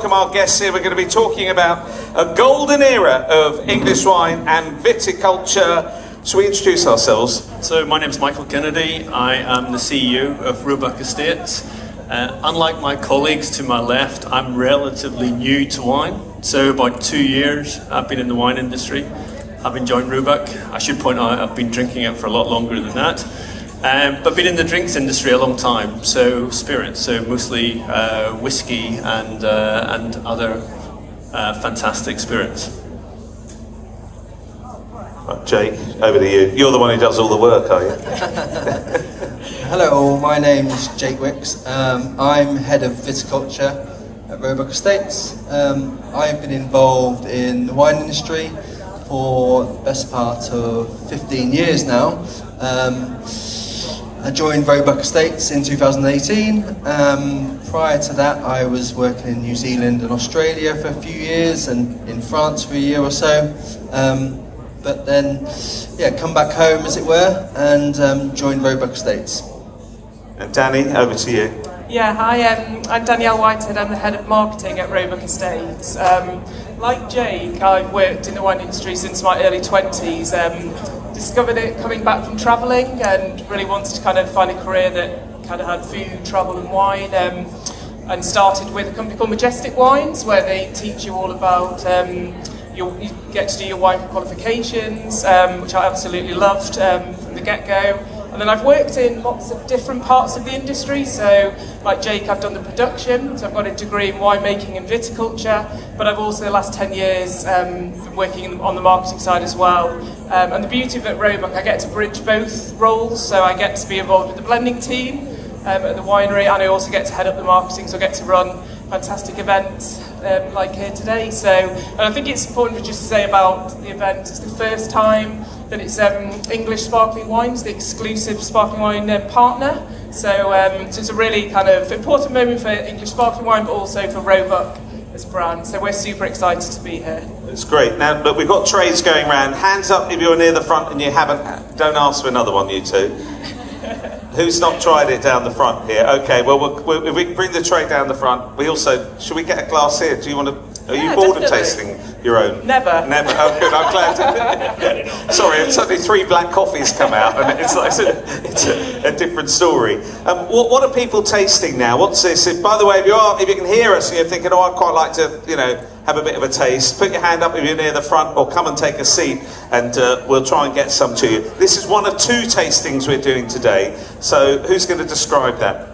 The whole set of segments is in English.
Welcome our guests here. We're going to be talking about a golden era of English wine and viticulture. Shall we introduce ourselves? So my name is Michael Kennedy. I am the CEO of Roebuck Estates. Unlike my colleagues to my left, I'm relatively new to wine. So about 2 years I've been in the wine industry. I've enjoyed Roebuck. I should point out I've been drinking it for a lot longer than that. But been in the drinks industry a long time, so spirits, so mostly whiskey and other fantastic spirits. Right, Jake, over to you. You're the one who does all the work, are you? Hello, my name is Jake Wicks. I'm Head of Viticulture at Roebuck Estates. I've been involved in the wine industry for the best part of 15 years now. I joined Roebuck Estates in 2018. Prior to that, I was working in New Zealand and Australia for a few years, and in France for a year or so. But then, come back home, as it were, and joined Roebuck Estates. And Danny, over to you. Yeah, hi, I'm Danielle Whitehead. I'm the Head of Marketing at Roebuck Estates. Like Jake, I've worked in the wine industry since my early 20s. Discovered it coming back from travelling and really wanted to kind of find a career that kind of had food, travel and wine, and started with a company called Majestic Wines, where they teach you all about, you get to do your wine qualifications, which I absolutely loved from the get-go. And then I've worked in lots of different parts of the industry, so like Jake, I've done the production, so I've got a degree in winemaking and viticulture, but I've also the last 10 years been working on the marketing side as well. And the beauty of it at Roebuck, I get to bridge both roles, so I get to be involved with the blending team at the winery, and I also get to head up the marketing, so I get to run fantastic events like here today. So, and I think it's important just to say about the event, it's the first time that it's English sparkling wines, the exclusive sparkling wine partner. So, so it's a really kind of important moment for English sparkling wine, but also for Roebuck as a brand. So we're super excited to be here. It's great. Now, look, we've got trays going around. Hands up if you're near the front and you haven't. Don't ask for another one, you two. Who's not tried it down the front here? Okay, well, if we can bring the tray down the front. We also, should we get a glass here? Do you want to? Are you bored of tasting your own? Never. Never. Oh, good. I'm glad. Sorry, suddenly 3 black coffees come out, and it's a different story. What are people tasting now? What's this? By the way, if you can hear us and you're thinking, oh, I'd quite like to, have a bit of a taste, put your hand up if you're near the front, or come and take a seat, and we'll try and get some to you. This is one of 2 tastings we're doing today. So who's going to describe that?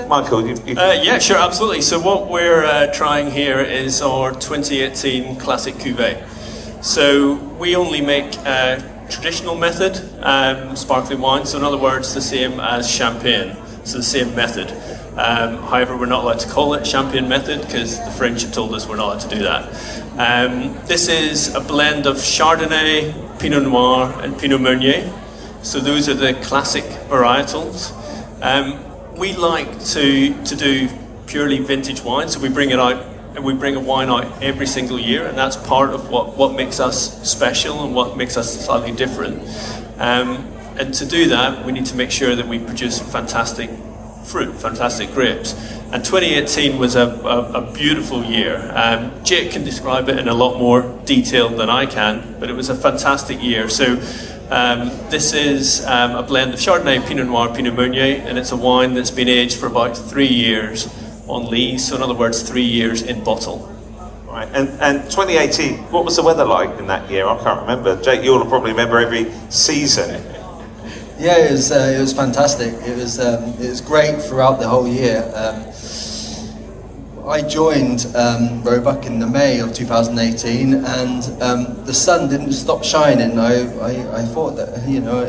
Michael, Yeah, sure, absolutely. So what we're trying here is our 2018 Classic Cuvée. So we only make traditional method sparkling wine, so in other words, the same as champagne, so the same method. However, we're not allowed to call it champagne method because the French have told us we're not allowed to do that. This is a blend of Chardonnay, Pinot Noir and Pinot Meunier. So those are the classic varietals. We like to do purely vintage wine, so we bring it out, and we bring a wine out every single year, and that's part of what makes us special and what makes us slightly different. And to do that, we need to make sure that we produce fantastic fruit, fantastic grapes. And 2018 was a beautiful year. Jake can describe it in a lot more detail than I can, but it was a fantastic year. So this is a blend of Chardonnay, Pinot Noir, Pinot Meunier, and it's a wine that's been aged for about 3 years on lees, so in other words, 3 years in bottle. Right, and 2018, what was the weather like in that year? I can't remember. Jake, you'll probably remember every season. Yeah, it was fantastic. It was great throughout the whole year. I joined Roebuck in the May of 2018, and the sun didn't stop shining. I thought that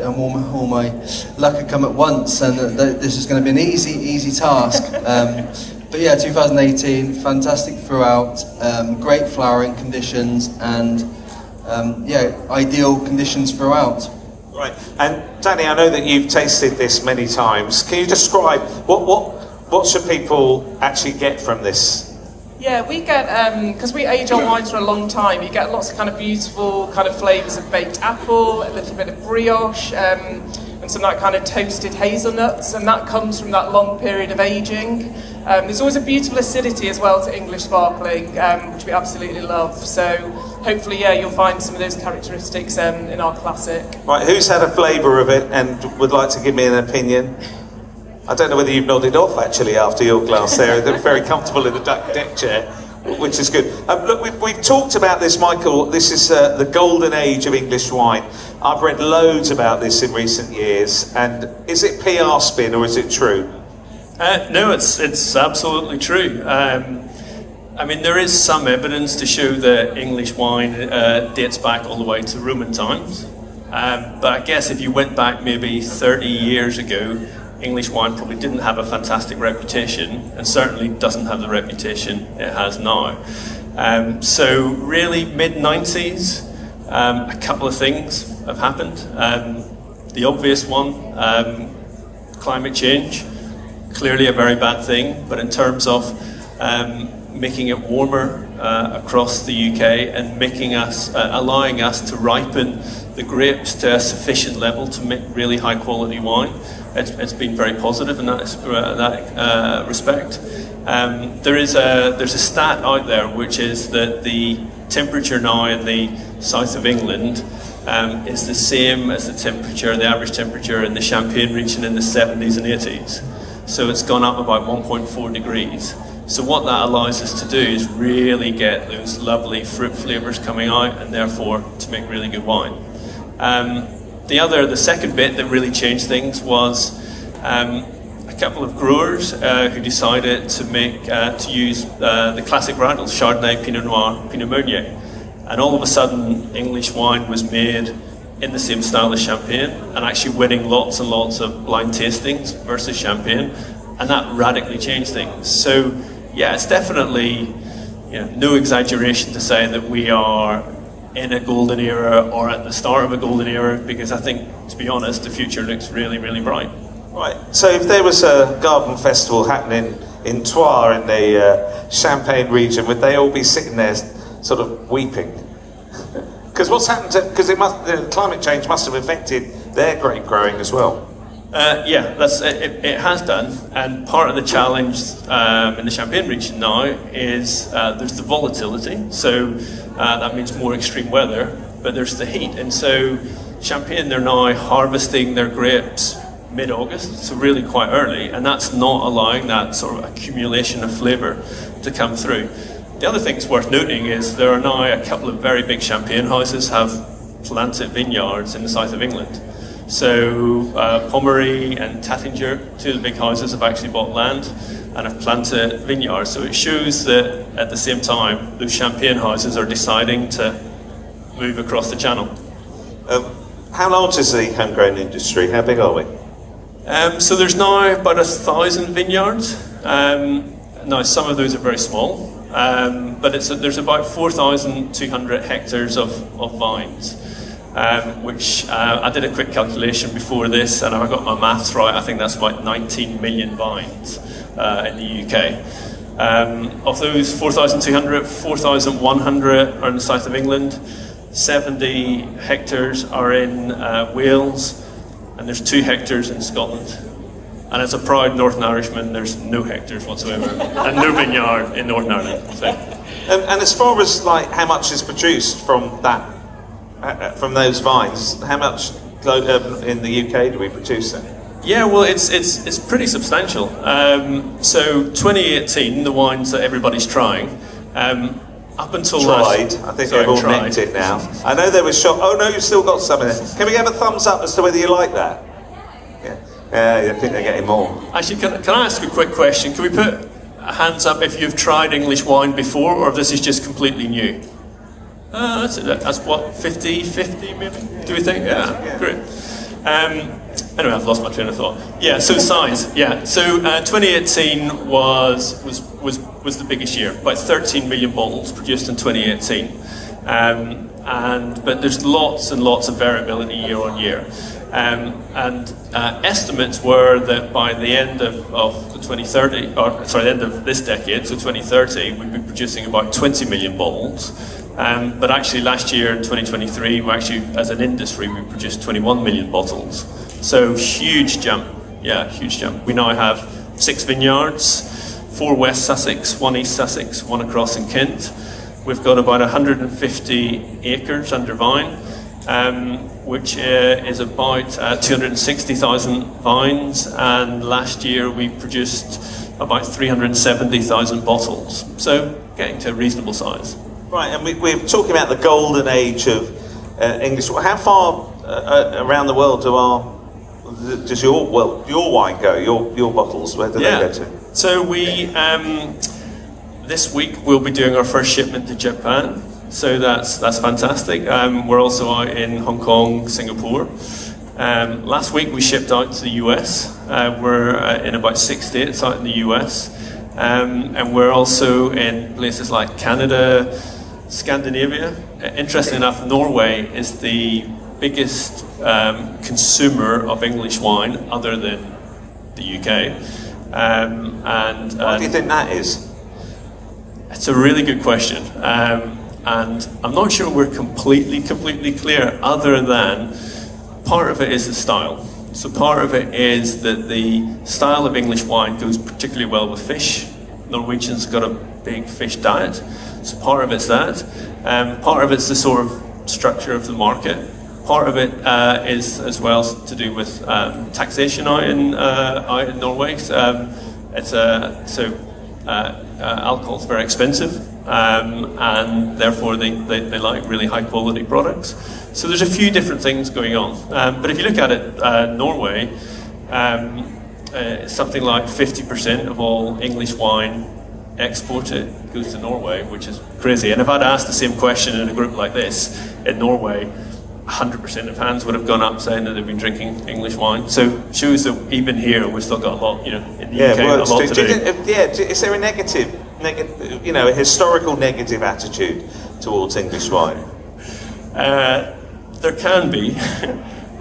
all my luck had come at once, and that this was going to be an easy task. But yeah, 2018, fantastic throughout. Great flowering conditions, and ideal conditions throughout. Right, and Danny, I know that you've tasted this many times. Can you describe what should people actually get from this? Yeah, we get, because we age our wines for a long time, you get lots of kind of beautiful kind of flavours of baked apple, a little bit of brioche, and some of that kind of toasted hazelnuts, and that comes from that long period of aging. There's always a beautiful acidity as well to English sparkling, which we absolutely love. So hopefully, yeah, you'll find some of those characteristics in our classic. Right, who's had a flavour of it and would like to give me an opinion? I don't know whether you've nodded off actually after your glass there. They're very comfortable in the deck chair, which is good. Look, we've talked about this, Michael. This is the golden age of English wine. I've read loads about this in recent years. And is it PR spin or is it true? No, it's absolutely true. I mean, there is some evidence to show that English wine dates back all the way to Roman times. But I guess if you went back maybe 30 years ago, English wine probably didn't have a fantastic reputation, and certainly doesn't have the reputation it has now. So really, mid-90s, a couple of things have happened. The obvious one, climate change, clearly a very bad thing, but in terms of making it warmer across the UK and making us, allowing us to ripen the grapes to a sufficient level to make really high quality wine. It's been very positive in that respect. There's a stat out there which is that the temperature now in the south of England is the same as the average temperature in the Champagne region in the 70s and 80s. So it's gone up about 1.4 degrees. So what that allows us to do is really get those lovely fruit flavours coming out, and therefore to make really good wine. The second bit that really changed things was a couple of growers who decided to use the classic varietals, Chardonnay, Pinot Noir, Pinot Meunier. And all of a sudden, English wine was made in the same style as Champagne, and actually winning lots and lots of blind tastings versus Champagne, and that radically changed things. So yeah, it's definitely, no exaggeration to say that we are in a golden era or at the start of a golden era, because I think, to be honest, the future looks really, really bright. Right, so if there was a garden festival happening in Troyes in the Champagne region, would they all be sitting there sort of weeping? Because what's happened because the climate change must have affected their grape growing as well. Yeah, it has done, and part of the challenge in the Champagne region now is there's the volatility, so that means more extreme weather, but there's the heat, and so Champagne, they're now harvesting their grapes mid-August, so really quite early, and that's not allowing that sort of accumulation of flavour to come through. The other thing that's worth noting is there are now a couple of very big Champagne houses have planted vineyards in the south of England. So Pommery and Tattinger, two of the big houses, have actually bought land and have planted vineyards. So it shows that at the same time, those Champagne houses are deciding to move across the channel. How large is the homegrown industry? How big are we? So there's now about 1,000 vineyards. Now some of those are very small, but there's about 4,200 hectares of vines. Which I did a quick calculation before this, and if I got my maths right, I think that's about 19 million vines in the UK. Of those 4,200, 4,100 are in the south of England, 70 hectares are in Wales, and there's 2 hectares in Scotland. And as a proud Northern Irishman, there's no hectares whatsoever, and no vineyard in Northern Ireland. So. And as far as like how much is produced from that, from those vines, how much in the UK do we produce then? Yeah, well, it's pretty substantial. So 2018, the wines that everybody's trying, up until I think they've all nicked it now. I know there was shot. Oh no, you've still got some in there. Can we have a thumbs up as to whether you like that? Yeah, I think they're getting more. Actually, can I ask a quick question? Can we put hands up if you've tried English wine before, or if this is just completely new? That's what, 50-50 maybe? Do we think? Yeah. Great. Anyway, I've lost my train of thought. Yeah, so size. Yeah, so 2018 was the biggest year. About 13 million bottles produced in 2018. But there's lots and lots of variability year on year. Estimates were that by the end of the 2030, the end of this decade, so 2030, we'd be producing about 20 million bottles. But actually last year in 2023, we actually, as an industry, we produced 21 million bottles. So huge jump, huge jump. We now have 6 vineyards, 4 West Sussex, 1 East Sussex, 1 across in Kent. We've got about 150 acres under vine, which is about 260,000 vines, and last year we produced about 370,000 bottles, so getting to a reasonable size. Right, and we're talking about the golden age of English. How far around the world does your wine go? Your bottles, where do they go to? So we this week we'll be doing our first shipment to Japan. So that's fantastic. We're also out in Hong Kong, Singapore. Last week we shipped out to the US. We're in about 6 states out in the US. And we're also in places like Canada, Scandinavia. Interestingly enough, Norway is the biggest consumer of English wine other than the UK. Why do you think that is? It's a really good question. And I'm not sure we're completely clear, other than part of it is the style. So part of it is that the style of English wine goes particularly well with fish. Norwegians got a big fish diet, so part of it's that. Part of it's the sort of structure of the market. Part of it is as well to do with taxation out in Norway. Alcohol's very expensive, and therefore they like really high quality products. So there's a few different things going on. But if you look at it, Norway, something like 50% of all English wine exported goes to Norway, which is crazy. And if I'd asked the same question in a group like this in Norway, 100% of hands would have gone up saying that they've been drinking English wine. So shows that even here we've still got a lot, in the UK, a lot to do. Is there a negative, a historical negative attitude towards English wine? There can be.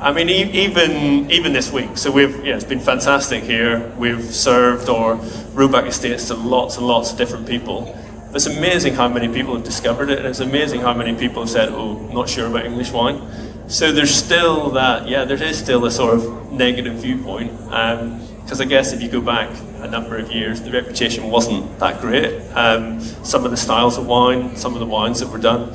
I mean, even this week. So it's been fantastic here. We've served our Roebuck estates to lots and lots of different people. It's amazing how many people have discovered it, and it's amazing how many people have said, "Oh, not sure about English wine." So there's still that. Yeah, there is still a sort of negative viewpoint. Because I guess if you go back a number of years, the reputation wasn't that great. Some of the styles of wine, some of the wines that were done,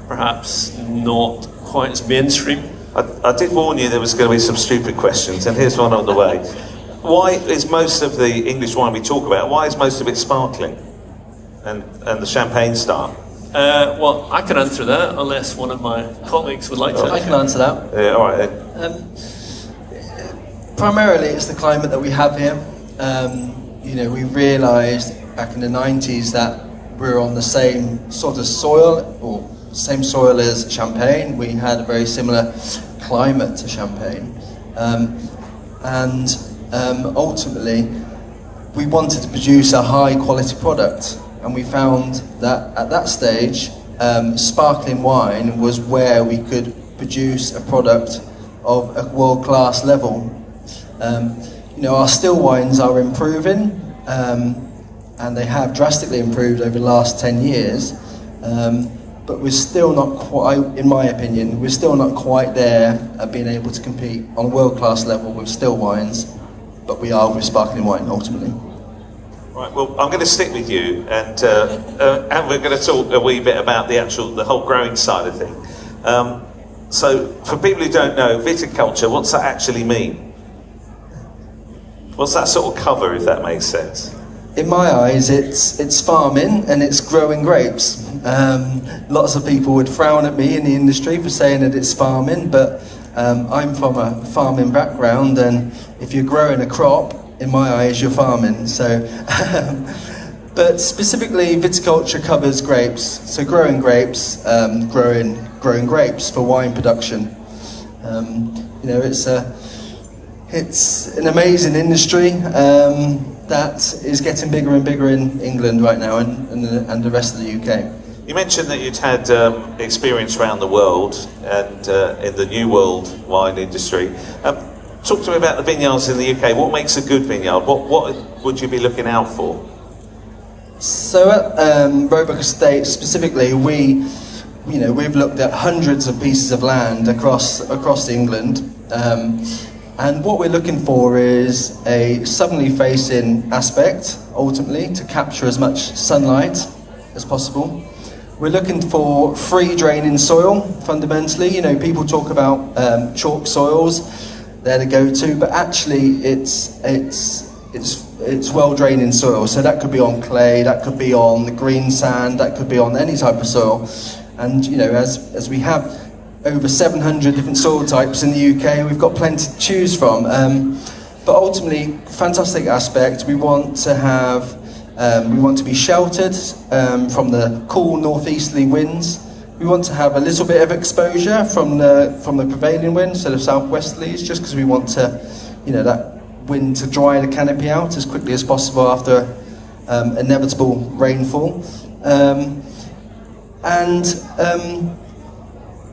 perhaps not quite as mainstream. I did warn you there was going to be some stupid questions, and here's one on the way. Why is most of the English wine we talk about, why is most of it sparkling? And the champagne style? Well, I can answer that, unless one of my colleagues would like to. I can answer that. Yeah, all right then. Primarily, it's the climate that we have here. We realised back in the 90s that we're on the same sort of soil, or same soil as Champagne. We had a very similar climate to Champagne. Ultimately, we wanted to produce a high quality product. And we found that at that stage, sparkling wine was where we could produce a product of a world-class level. Our still wines are improving, and they have drastically improved over the last 10 years. But we're still not quite, in my opinion, we're still not quite there at being able to compete on a world-class level with still wines, but we are with sparkling wine ultimately. Right, well, I'm going to stick with you, and we're going to talk a wee bit about the whole growing side of things. So, for people who don't know, viticulture, what's that actually mean? What's that sort of cover, if that makes sense? In my eyes, it's farming and it's growing grapes. Lots of people would frown at me in the industry for saying that it's farming, but I'm from a farming background, and if you're growing a crop, in my eyes, you're farming. So, but specifically, viticulture covers grapes. So, growing grapes, growing grapes for wine production. It's an amazing industry that is getting bigger and bigger in England right now, and the rest of the UK. You mentioned that you'd had experience around the world and in the New World wine industry. Talk to me about the vineyards in the UK. What makes a good vineyard? What would you be looking out for? So at Roebuck Estate specifically, we've looked at hundreds of pieces of land across England, And what we're looking for is a southerly facing aspect, ultimately, to capture as much sunlight as possible. We're looking for free draining soil, fundamentally. You know, people talk about chalk soils, they're the go-to, but actually it's well draining soil. So that could be on clay, that could be on the green sand, that could be on any type of soil. And you know, as we have over 700 different soil types in the UK, we've got plenty to choose from. But ultimately, fantastic aspect. We want to be sheltered from the cool northeasterly winds. We want to have a little bit of exposure from the prevailing winds, so the southwesterlies, just because we want to, you know, that wind to dry the canopy out as quickly as possible after inevitable rainfall.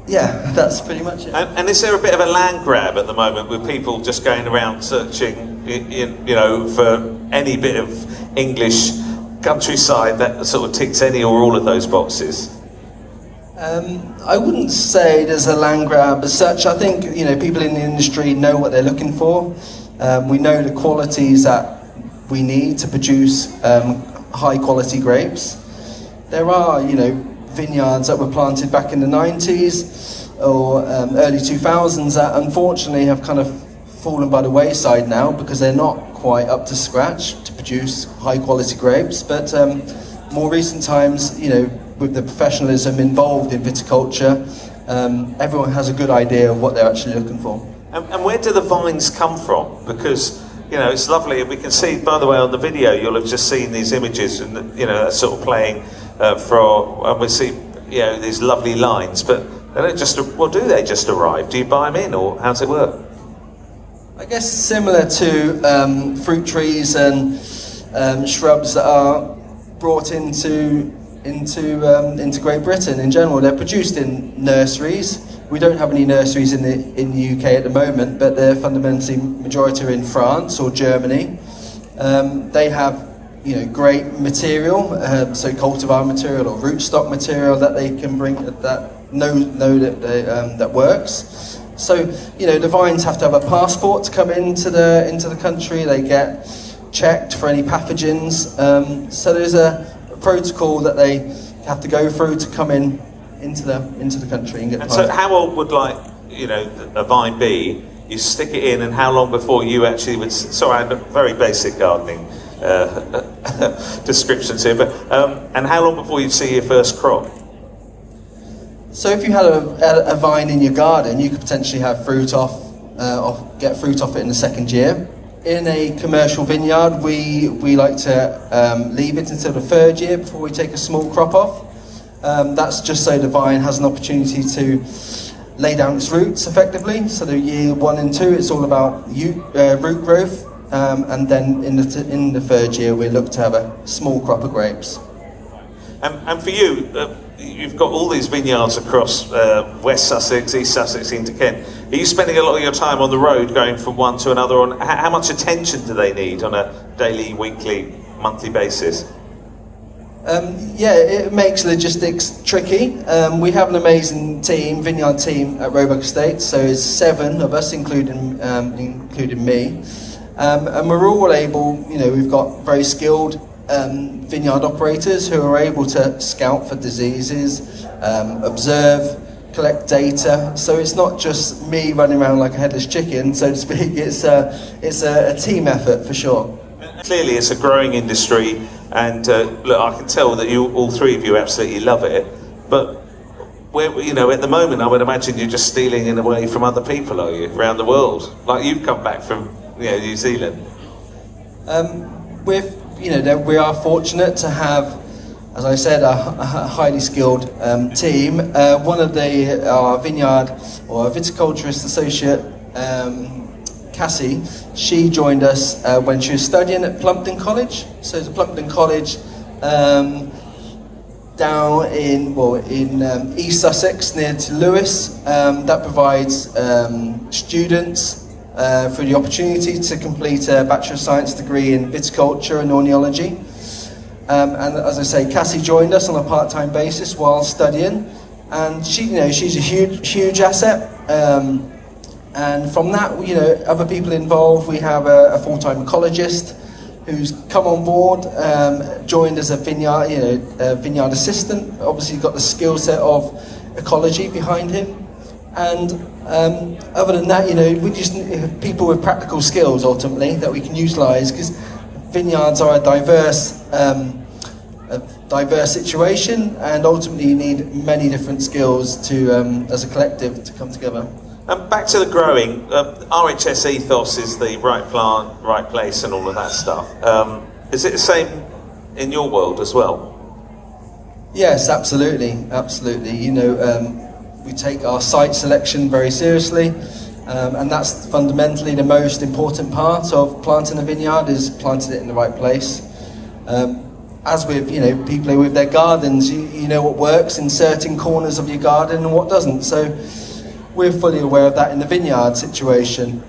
Yeah, that's pretty much it. And is there a bit of a land grab at the moment with people just going around searching, you know, for any bit of English countryside that sort of ticks any or all of those boxes? I wouldn't say there's a land grab as such. I think, you know, people in the industry know what they're looking for. We know the qualities that we need to produce high quality grapes. There are, you know, vineyards that were planted back in the 90s or early 2000s that unfortunately have kind of fallen by the wayside now because they're not quite up to scratch to produce high quality grapes. But more recent times, you know, with the professionalism involved in viticulture, everyone has a good idea of what they're actually looking for. And where do the vines come from? Because, you know, it's lovely. We can see, by the way, on the video, you'll have just seen these images and, you know, sort of playing and we see, you know, these lovely lines, but they don't just, well, do they just arrive? Do you buy them in, or how does it work? I guess similar to fruit trees and shrubs that are brought into Great Britain in general. They're produced in nurseries. We don't have any nurseries in the UK at the moment, but they're fundamentally majority are in France or Germany. They have, you know, great material, so cultivar material or rootstock material that they can bring that know that works. So, you know, the vines have to have a passport to come into the country. They get checked for any pathogens. So there's a protocol that they have to go through to come into the country and get. And so, how old would, like, you know, a vine be? You stick it in, and how long before you actually would? Sorry, very basic gardening descriptions here, but and how long before you'd see your first crop? So if you had a vine in your garden, you could potentially have get fruit off it in the second year. In a commercial vineyard, we like to leave it until the third year before we take a small crop off. That's just so the vine has an opportunity to lay down its roots effectively. So the year 1 and 2, it's all about root growth. And then in the third year, we look to have a small crop of grapes. And for you, you've got all these vineyards across West Sussex, East Sussex into Kent. Are you spending a lot of your time on the road going from one to another? On how much attention do they need on a daily, weekly, monthly basis? Yeah, it makes logistics tricky. We have an amazing vineyard team at Roebuck Estates, so it's 7 of us, including me. And we're all able, you know, we've got very skilled vineyard operators who are able to scout for diseases, observe, collect data. So it's not just me running around like a headless chicken, so to speak. It's a team effort for sure. Clearly, it's a growing industry, and look, I can tell that all 3 of you absolutely love it. But you know, at the moment, I would imagine you're just stealing it away from other people, are you, around the world? Like you've come back from, you know, New Zealand. We are fortunate to have, as I said, a highly skilled team. One of our vineyard or viticulturist associate, Cassie, she joined us when she was studying at Plumpton College. So it's a Plumpton College down in East Sussex near to Lewes, that provides students for the opportunity to complete a Bachelor of Science degree in viticulture and ornithology. And as I say, Cassie joined us on a part-time basis while studying, and she's a huge asset. And from that, other people involved. We have a full-time ecologist who's come on board, joined as a vineyard assistant. Obviously, got the skill set of ecology behind him. And other than that, we just need people with practical skills ultimately that we can utilise, because vineyards are a diverse situation, and ultimately you need many different skills to, as a collective, to come together. Back to the growing, RHS ethos is the right plant, right place, and all of that stuff. Is it the same in your world as well? Yes, absolutely. We take our site selection very seriously, and that's fundamentally the most important part of planting a vineyard, is planting it in the right place. As with people with their gardens, you know what works in certain corners of your garden and what doesn't. So we're fully aware of that in the vineyard situation.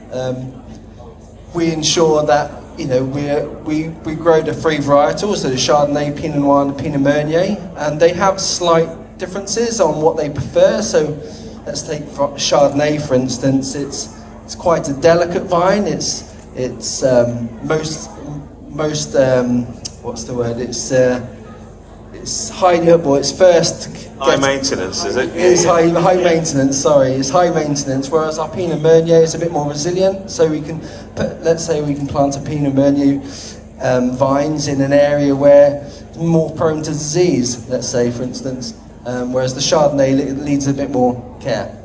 We ensure that we grow the three varietals, so the Chardonnay, Pinot Noir, and the Pinot Meunier, and they have slight differences on what they prefer. So let's take Chardonnay for instance. It's quite a delicate vine. It's what's the word? It's highly well. It's first high maintenance, is it? It's high maintenance. Sorry, it's high maintenance. Whereas our Pinot Meunier is a bit more resilient. So we can let's say we can plant a Pinot Meunier vines in an area where it's more prone to disease. Let's say, for instance. Whereas the Chardonnay needs a bit more care.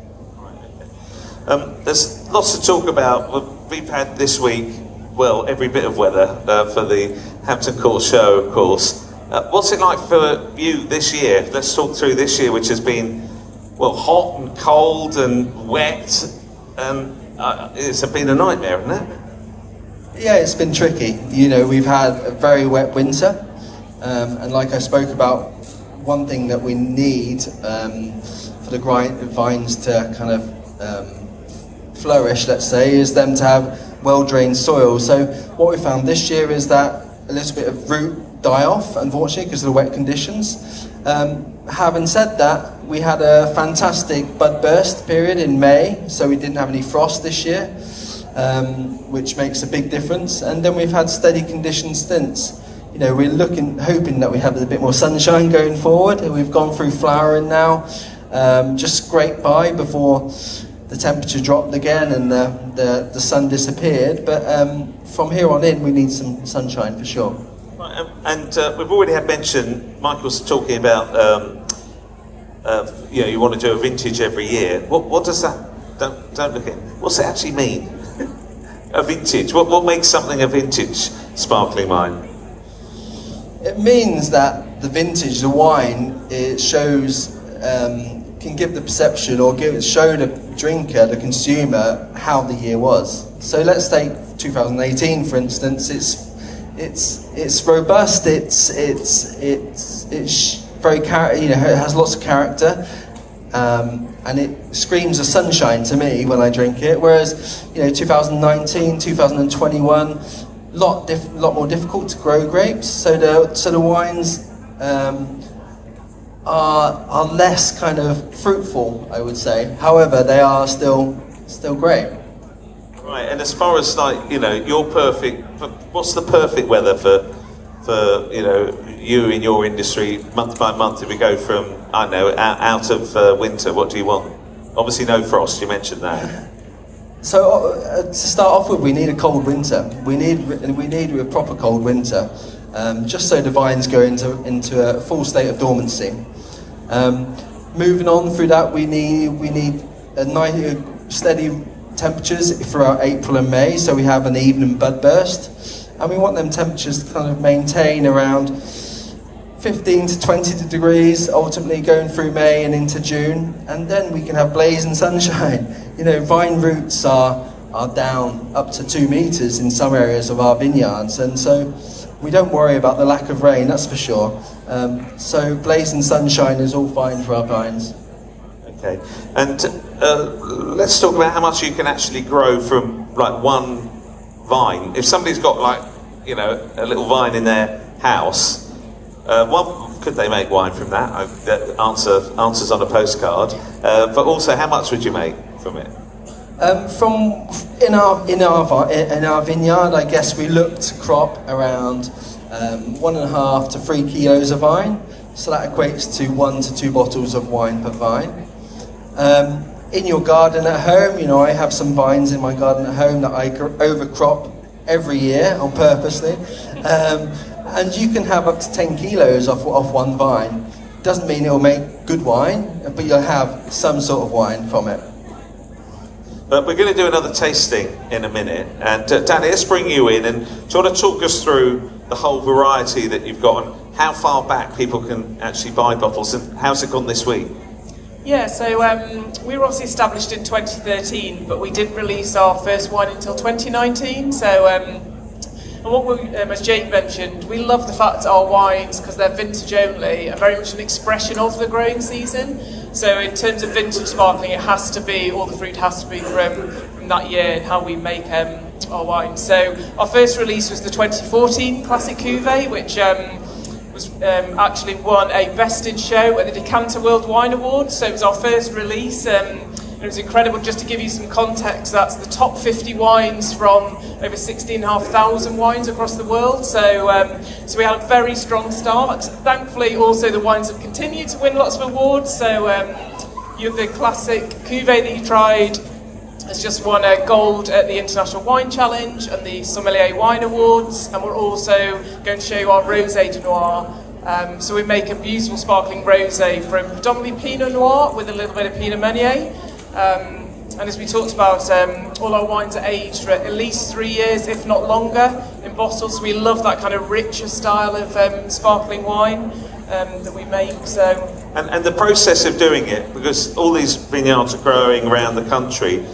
There's lots to talk about. We've had this week, every bit of weather for the Hampton Court show, of course. What's it like for you this year? Let's talk through this year, which has been, hot and cold and wet, and it's been a nightmare, hasn't it? Yeah, it's been tricky. We've had a very wet winter, and like I spoke about, one thing that we need for the vines to kind of flourish, let's say, is them to have well-drained soil. So what we found this year is that a little bit of root die-off, unfortunately, because of the wet conditions. Having said that, we had a fantastic bud burst period in May, so we didn't have any frost this year, which makes a big difference. And then we've had steady conditions since. We're hoping that we have a bit more sunshine going forward. We've gone through flowering now, just scraped by before the temperature dropped again and the sun disappeared. But from here on in, we need some sunshine for sure. Right, and we've already had mention, Michael's talking about, you want to do a vintage every year. What does that, don't look at it, what's it actually mean? A vintage, what makes something a vintage sparkling wine? It means that the vintage, the wine, it shows, can give the perception or show the drinker, the consumer, how the year was. So let's take 2018 for instance. It's robust. It's very it has lots of character, and it screams of sunshine to me when I drink it. Whereas 2019, 2021. Lot more difficult to grow grapes, so the wines are less kind of fruitful, I would say. However, they are still great. Right, and as far as your perfect, what's the perfect weather for you in your industry month by month? If we go from out of winter, what do you want? Obviously, no frost. You mentioned that. So to start off with, we need a cold winter. We need a proper cold winter, just so the vines go into a full state of dormancy. Moving on through that, we need a nice steady temperatures throughout April and May, so we have an even bud burst, and we want them temperatures to kind of maintain around 15 to 20 degrees, ultimately going through May and into June, and then we can have blazing sunshine. Vine roots are down up to 2 meters in some areas of our vineyards, and so we don't worry about the lack of rain, that's for sure. So blazing sunshine is all fine for our vines. Okay, and let's talk about how much you can actually grow from one vine. If somebody's got a little vine in their house, could they make wine from that? That answers on a postcard. But also, how much would you make from it? From in our vineyard, I guess we look to crop around 1.5 to 3 kilos of vine. So that equates to 1 to 2 bottles of wine per vine. In your garden at home, you know, I have some vines in my garden at home that I overcrop every year on purposely. And you can have up to 10 kilos off one vine. Doesn't mean it'll make good wine, but you'll have some sort of wine from it. But we're going to do another tasting in a minute. And Danny, let's bring you in and sort of talk us through the whole variety that you've got and how far back people can actually buy bottles, and how's it gone this week? Yeah, so we were obviously established in 2013, but we didn't release our first wine until 2019. So, and what we, as Jake mentioned, we love the fact that our wines, because they're vintage only, are very much an expression of the growing season. So in terms of vintage sparkling, it has to be, all the fruit has to be from that year and how we make our wine. So our first release was the 2014 Classic Cuvée, which was actually won a Best in Show at the Decanter World Wine Awards. So it was our first release. It was incredible. Just to give you some context, that's the top 50 wines from over 16,500 wines across the world. So, so we had a very strong start. Thankfully, also the wines have continued to win lots of awards. So you have the Classic Cuvée that you tried has just won a gold at the International Wine Challenge and the Sommelier Wine Awards. And we're also going to show you our Rosé de Noir. So we make a beautiful sparkling rosé from predominantly Pinot Noir with a little bit of Pinot Meunier. And as we talked about, all our wines are aged for at least 3 years, if not longer, in bottles. We love that kind of richer style of sparkling wine that we make. So, and the process of doing it, because all these vineyards are growing around the country,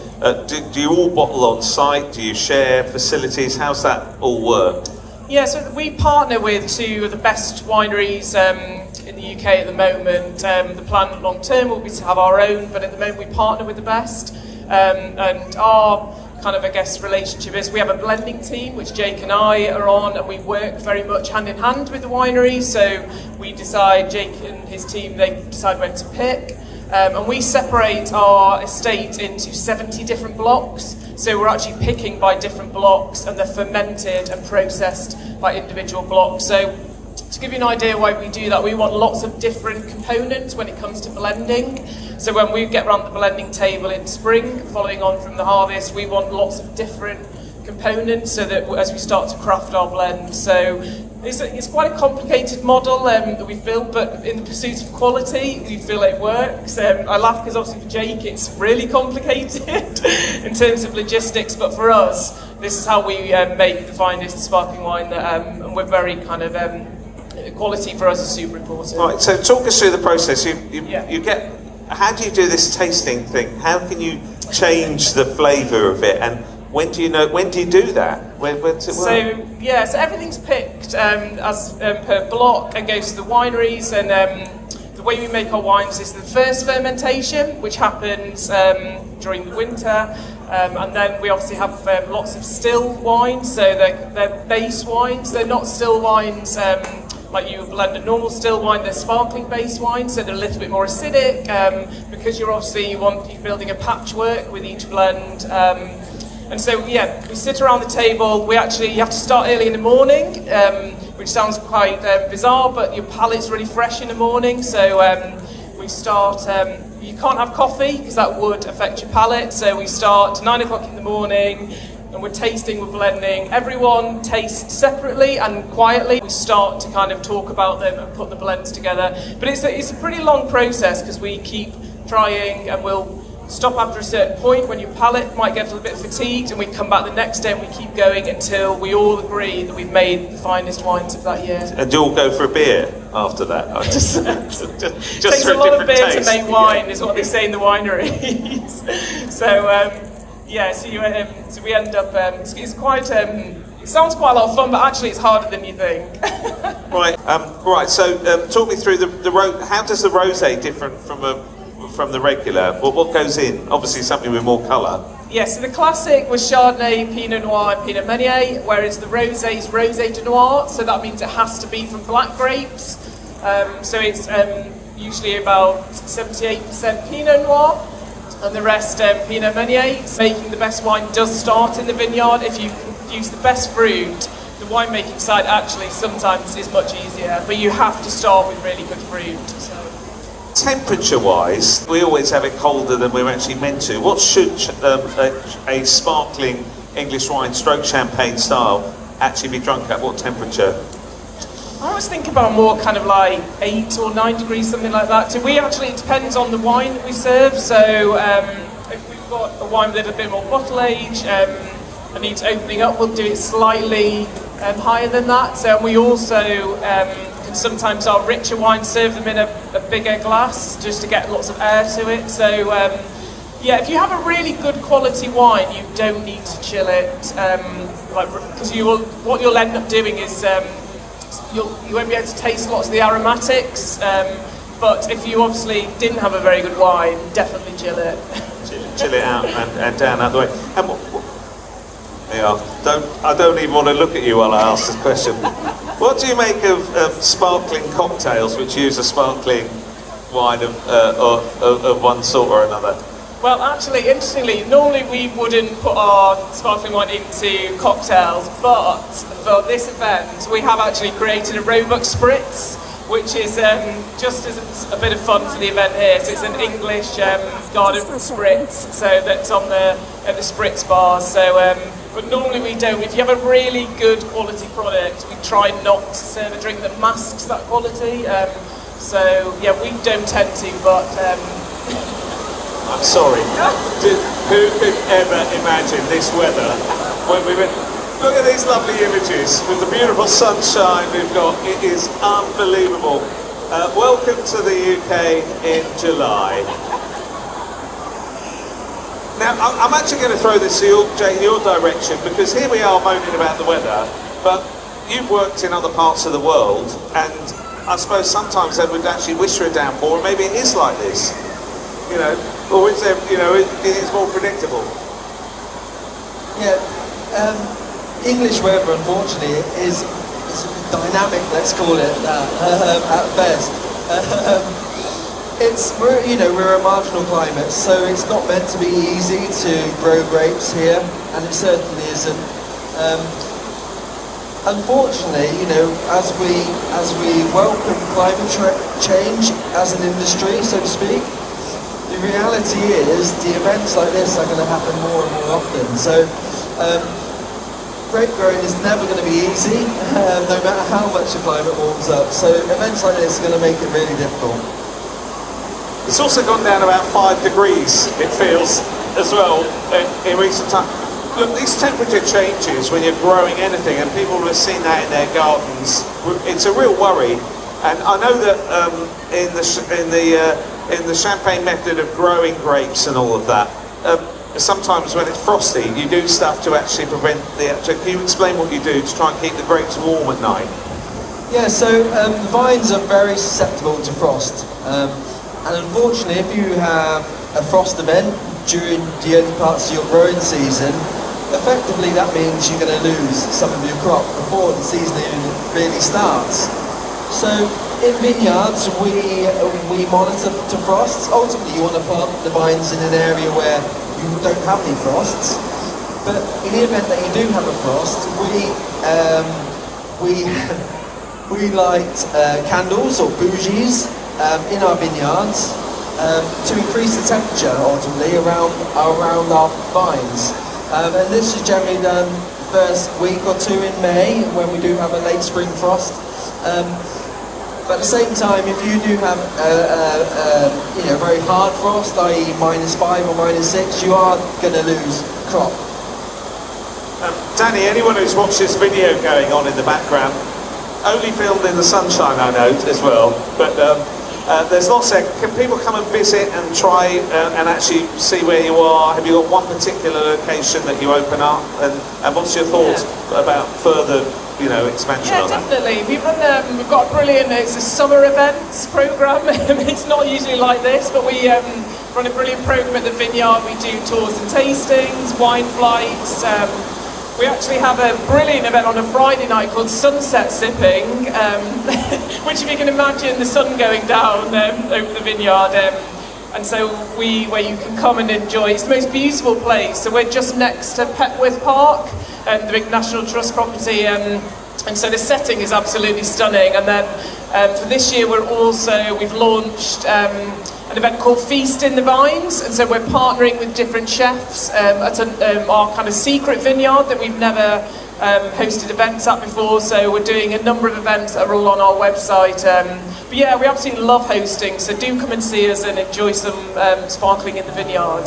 do you all bottle on site? Do you share facilities? How's that all work? Yeah, so we partner with 2 of the best wineries in the UK at the moment. The plan long term will be to have our own, but at the moment we partner with the best. And our kind of, I guess, relationship is we have a blending team, which Jake and I are on, and we work very much hand in hand with the wineries. So we decide, Jake and his team, they decide when to pick. And we separate our estate into 70 different blocks. So we're actually picking by different blocks, and they're fermented and processed by individual blocks. So to give you an idea why we do that, we want lots of different components when it comes to blending. So when we get around the blending table in spring, following on from the harvest, we want lots of different components so that as we start to craft our blend. So it's quite a complicated model that we've built, but in the pursuit of quality, we feel it works. I laugh because obviously for Jake it's really complicated in terms of logistics, but for us, this is how we make the finest sparkling wine, and we're very kind of, quality for us is super important. Right, so talk us through the process. You get, how do you do this tasting thing? How can you change the flavour of it, and when do you do that? When does it work? So everything's picked as per block and goes to the wineries, and the way we make our wines is the first fermentation, which happens during the winter, and then we obviously have lots of still wines, so they're base wines. They're not still wines like you blend a normal still wine. They're sparkling base wines, so they're a little bit more acidic, because you're building a patchwork with each blend. And so, we sit around the table. You have to start early in the morning, which sounds quite bizarre, but your palate's really fresh in the morning. So we start, you can't have coffee because that would affect your palate. So we start 9 o'clock in the morning, and we're tasting, we're blending. Everyone tastes separately and quietly. We start to kind of talk about them and put the blends together. But it's a pretty long process because we keep trying, and we'll stop after a certain point when your palate might get a little bit fatigued, and we come back the next day and we keep going until we all agree that we've made the finest wines of that year. And do you all go for a beer after that? Just takes a lot of beer to make wine, is what they say in the wineries. So we end up. It's quite. It sounds quite a lot of fun, but actually it's harder than you think. Right. So talk me through how does the rosé different from the regular? What goes in? Obviously something with more colour. Yeah, so the classic was Chardonnay, Pinot Noir and Pinot Meunier, whereas the rosé is Rosé de Noir, so that means it has to be from black grapes. So it's usually about 78% Pinot Noir and the rest Pinot Meunier. Making the best wine does start in the vineyard. If you use the best fruit, the winemaking side actually sometimes is much easier, but you have to start with really good fruit. So. Temperature-wise, we always have it colder than we're actually meant to. What should a sparkling English wine stroke champagne style actually be drunk at? What temperature? I always think about more kind of like 8 or 9 degrees, something like that. So we actually, it depends on the wine that we serve. So if we've got a wine with a bit more bottle age and needs opening up, we'll do it slightly higher than that. So we also can sometimes our richer wines serve them in a bigger glass just to get lots of air to it. So yeah, if you have a really good quality wine, you don't need to chill it, because what you'll end up doing is you won't be able to taste lots of the aromatics. But if you obviously didn't have a very good wine, definitely chill it. Chill it out and down out the way. And I don't even want to look at you while I ask this question. What do you make of sparkling cocktails which use a sparkling wine of one sort or another? Well, actually, interestingly, normally we wouldn't put our sparkling wine into cocktails, but for this event, we have actually created a Roebuck Spritz, which is just as a bit of fun for the event here. So it's an English garden spritz, so that's on the spritz bars. So, but normally we don't. If you have a really good quality product, we try not to serve a drink that masks that quality. So yeah, we don't tend to, but. I'm sorry. Who could ever imagine this weather when we went? Look at these lovely images with the beautiful sunshine we've got. It is unbelievable. Welcome to the UK in July. Now, I'm actually going to throw this to you, Jane, your direction, because here we are moaning about the weather, but you've worked in other parts of the world, and I suppose sometimes they would actually wish for a downpour, and maybe it is like this. You know, or is there, you know, it is more predictable? Yeah, English weather, unfortunately, is dynamic, let's call it that, at best. We're a marginal climate, so it's not meant to be easy to grow grapes here, and it certainly isn't. Unfortunately, as we welcome climate change as an industry, so to speak, the reality is the events like this are going to happen more and more often. So grape growing is never going to be easy, no matter how much the climate warms up. So events like this are going to make it really difficult. It's also gone down about 5 degrees, it feels, as well, in recent time. Look, these temperature changes when you're growing anything, and people have seen that in their gardens, it's a real worry. And I know that in the champagne method of growing grapes and all of that, sometimes when it's frosty, you do stuff to actually prevent the actual. Can you explain what you do to try and keep the grapes warm at night? Yeah, so the vines are very susceptible to frost. And unfortunately, if you have a frost event during the early parts of your growing season, effectively that means you're going to lose some of your crop before the season really starts. So in vineyards, we monitor to frosts. Ultimately, you want to plant the vines in an area where you don't have any frosts. But in the event that you do have a frost, we light candles or bougies in our vineyards to increase the temperature ultimately around our vines. And this is generally done first week or two in May when we do have a late spring frost. But at the same time, if you do have a very hard frost, i.e. -5 or -6, you are going to lose crop. Danny, anyone who's watched this video going on in the background, only filmed in the sunshine, I know, as well. But there's lots of. Can people come and visit and try and actually see where you are? Have you got one particular location that you open up? And what's your thoughts about further, expansion on that? Yeah, definitely. We've got a brilliant. It's a summer events program. It's not usually like this, but we run a brilliant program at the vineyard. We do tours and tastings, wine flights. We actually have a brilliant event on a Friday night called Sunset Sipping, which if you can imagine the sun going down over the vineyard, And so where you can come and enjoy, it's the most beautiful place. So we're just next to Petworth Park, the big National Trust property, and so the setting is absolutely stunning. And then for this year we've launched an event called Feast in the Vines, and so we're partnering with different chefs at our kind of secret vineyard that we've never hosted events at before. So we're doing a number of events that are all on our website. But yeah, we absolutely love hosting, so do come and see us and enjoy some sparkling in the vineyard.